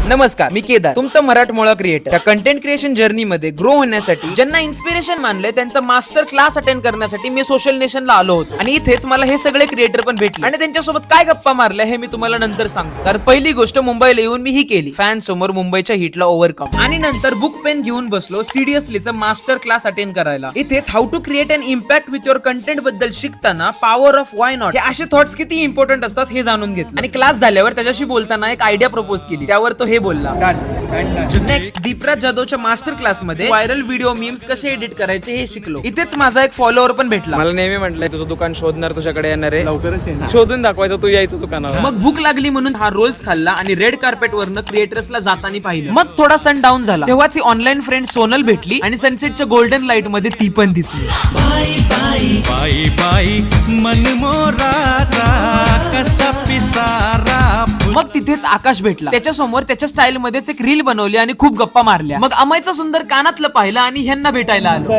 नमस्कार, मी केदार, तुमचा मराठमोळा क्रिएटर. त्या कंटेंट क्रिएशन जर्नी मध्ये ग्रो होण्यासाठी ज्यांना इन्स्पिरेशन मानले त्यांचा मास्टर क्लास अटेंड करण्यासाठी मी सोशल नेशनला आलो होतो. आणि इथेच मला हे सगळे क्रिएटर पण भेटले आणि त्यांच्यासोबत काय गप्पा मारल्या हे मी तुम्हाला नंतर सांगतो. कारण पहिली गोष्ट मुंबईला येऊन मी ही केली, फॅन समोर मुंबईच्या हिटला ओव्हरकम. आणि नंतर बुक पेन घेऊन बसलो सिरियसलीचं मास्टर क्लास अटेंड करायला. इथेच how to create an impact with your content बद्दल शिकताना पॉवर ऑफ वाय नॉट हे असे थॉट्स किती इम्पॉर्टंट असतात हे जाणून घेतलं. आणि क्लास झाल्यावर त्याच्याशी बोलताना एक आयडिया प्रपोज केली, त्यावर तो हे बोलला. नेक्स्ट दीपराज जाधवच्या मास्टर क्लास मध्ये व्हायरल व्हिडिओ मीम्स कसे एडिट करायचे हे शिकलो. इथेच माझा एक फॉलोअर पण भेटला. मला नेहमी म्हटलंय तुझं दुकान शोधणार, तुझ्याकडे येणार आहे, लवकरच येणार, शोधून दाखवायचं तू यायचं दुकानावर. मग भूक लागली म्हणून हा रोल्स खाल्ला आणि रेड कार्पेट वरनं क्रिएटर्सला जाताना पाहिलं. मग थोडा सन डाऊन झाला, तेव्हाच ऑनलाईन फ्रेंड सोनल भेटली आणि सनसेटच्या गोल्डन लाईट मध्ये ती पण दिसली. पायी पायी मनमोराचा कसा पिसारा. मग तिथेच आकाश भेटला, त्याच्यासमोर त्याच्या स्टाईल मध्येच एक रील बनवली आणि खूप गप्पा मारल्या. मग अमयचा सुंदर कानातलं पाहिलं आणि ह्यांना भेटायला आलो.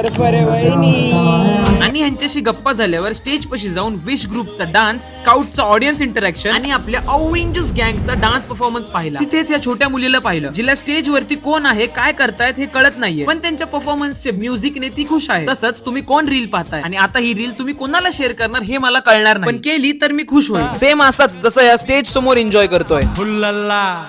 आणि ह्यांच्याशी गप्पा झाल्यावर स्टेज पाशी जाऊन विश ग्रुपचा डान्स, स्काउटचा ऑडियन्स इंटरॅक्शन आणि आपल्या ऑरेंजस गँगचा डान्स परफॉर्मन्स पाहिला. तिथेच या छोट्या मुलीला पाहिलं जिला स्टेज वरती कोण आहे, काय करतायत हे कळत नाहीये, पण त्यांच्या परफॉर्मन्सचे म्युझिकने ती खुश आहे. तसंच तुम्ही कोण रील पाहताय आणि आता ही रील तुम्ही कोणाला शेअर करणार हे मला कळणार नाही, पण केली तर मी खुश होईल. सेम असाच जसं या स्टेज समोर एन्जॉय करतोय. फुल्लल्ला